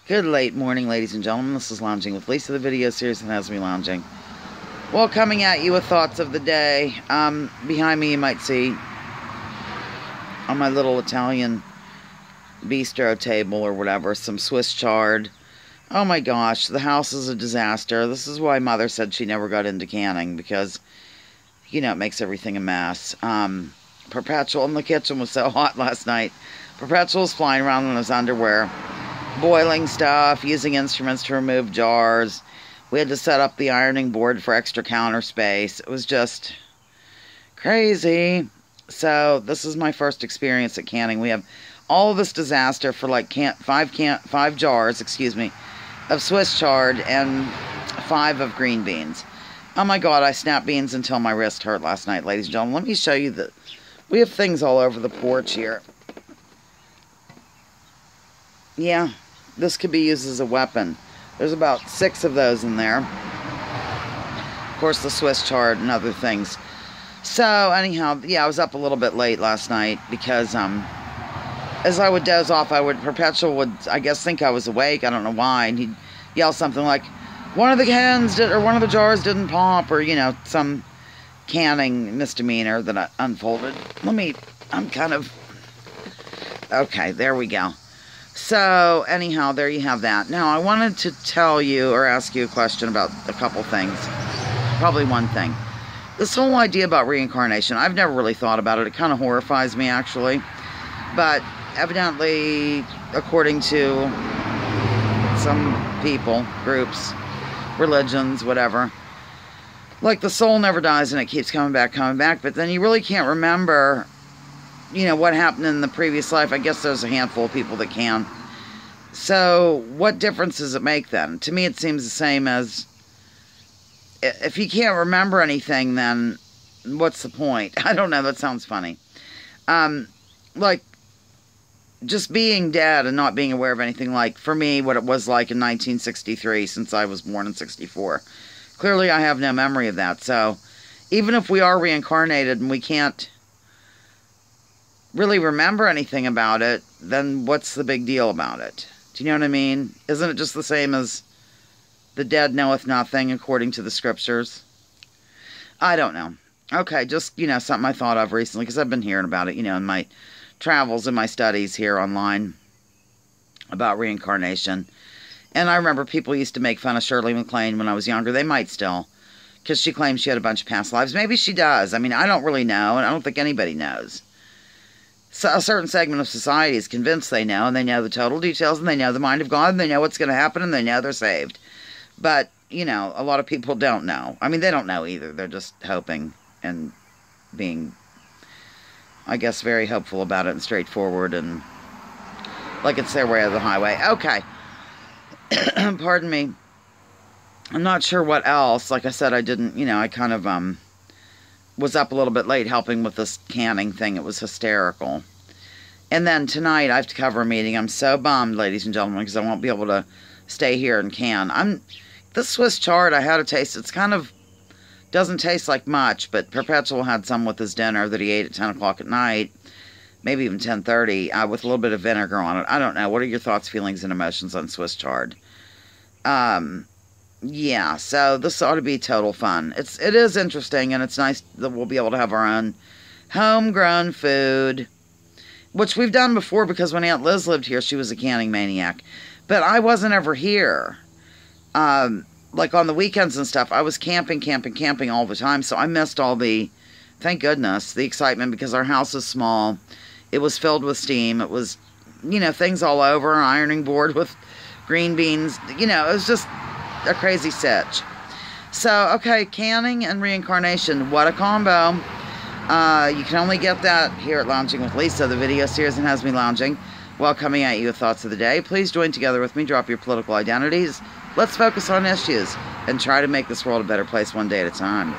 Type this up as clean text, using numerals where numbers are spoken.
Good late morning, ladies and gentlemen. This is Lounging with Lisa, the video series that has me lounging. Well, coming at you with thoughts of the day. Behind me you might see on my little Italian bistro table or whatever, some Swiss chard. Oh my gosh, the house is a disaster. This is why Mother said she never got into canning, because, you know, it makes everything a mess. Perpetual in the kitchen was so hot last night. Perpetual was flying around in his underwear, boiling stuff, using instruments to remove jars. We had to set up the ironing board for extra counter space. It was just crazy. So this is my first experience at canning. We have all of this disaster for like five jars, of Swiss chard and 5 of green beans. Oh my God, I snapped beans until my wrist hurt last night, ladies and gentlemen. Let me show you that we have things all over the porch here. Yeah, this could be used as a weapon. There's about 6 of those in there. Of course, the Swiss chard and other things. So, anyhow, yeah, I was up a little bit late last night because, as I would doze off, Perpetual would, I guess, think I was awake. I don't know why. And he'd yell something like, one of the jars didn't pop, or, you know, some canning misdemeanor that I unfolded. Okay, there we go. So, anyhow, there you have that. Now, I wanted to tell you or ask you a question about a couple things. Probably one thing. This whole idea about reincarnation, I've never really thought about it. It kind of horrifies me, actually. But evidently, according to some people, groups, religions, whatever, like the soul never dies and it keeps coming back, but then you really can't remember, you know, what happened in the previous life. I guess there's a handful of people that can. So, what difference does it make then? To me, it seems the same as, if you can't remember anything, then what's the point? I don't know, that sounds funny. Like, just being dead and not being aware of anything, like, for me, what it was like in 1963, since I was born in 64. Clearly, I have no memory of that. So, even if we are reincarnated and we can't really remember anything about it, then what's the big deal about it? Do you know what I mean? Isn't it just the same as the dead knoweth nothing, according to the scriptures? I don't know. Okay, just, you know, something I thought of recently, because I've been hearing about it, you know, in my travels and my studies here online about reincarnation. And I remember people used to make fun of Shirley MacLaine when I was younger. They might still, because she claims she had a bunch of past lives. Maybe she does. I mean, I don't really know, and I don't think anybody knows. So a certain segment of society is convinced they know, and they know the total details, and they know the mind of God, and they know what's going to happen, and they know they're saved. But, you know, a lot of people don't know. I mean, they don't know either. They're just hoping and being, I guess, very hopeful about it and straightforward, and like it's their way of the highway. Okay. Pardon me. I'm not sure what else. Like I said, I didn't, you know, I kind of, was up a little bit late helping with this canning thing. It was hysterical. And then tonight I have to cover a meeting. I'm so bummed, ladies and gentlemen, because I won't be able to stay here and can. This Swiss chard, I had a taste. It's kind of, doesn't taste like much, but Perpetual had some with his dinner that he ate at 10 o'clock at night, maybe even 10:30, with a little bit of vinegar on it. I don't know. What are your thoughts, feelings, and emotions on Swiss chard? Yeah, so this ought to be total fun. It is interesting, and it's nice that we'll be able to have our own homegrown food, which we've done before, because when Aunt Liz lived here, she was a canning maniac. But I wasn't ever here. Like on the weekends and stuff, I was camping all the time, so I missed all the, thank goodness, the excitement, because our house is small. It was filled with steam. It was, you know, things all over, an ironing board with green beans. You know, it was just a crazy sitch. So, okay, canning and reincarnation, what a combo. You can only get that here at Lounging with Lisa, the video series that has me lounging, while coming at you with thoughts of the day. Please join together with me, drop your political identities. Let's focus on issues and try to make this world a better place one day at a time.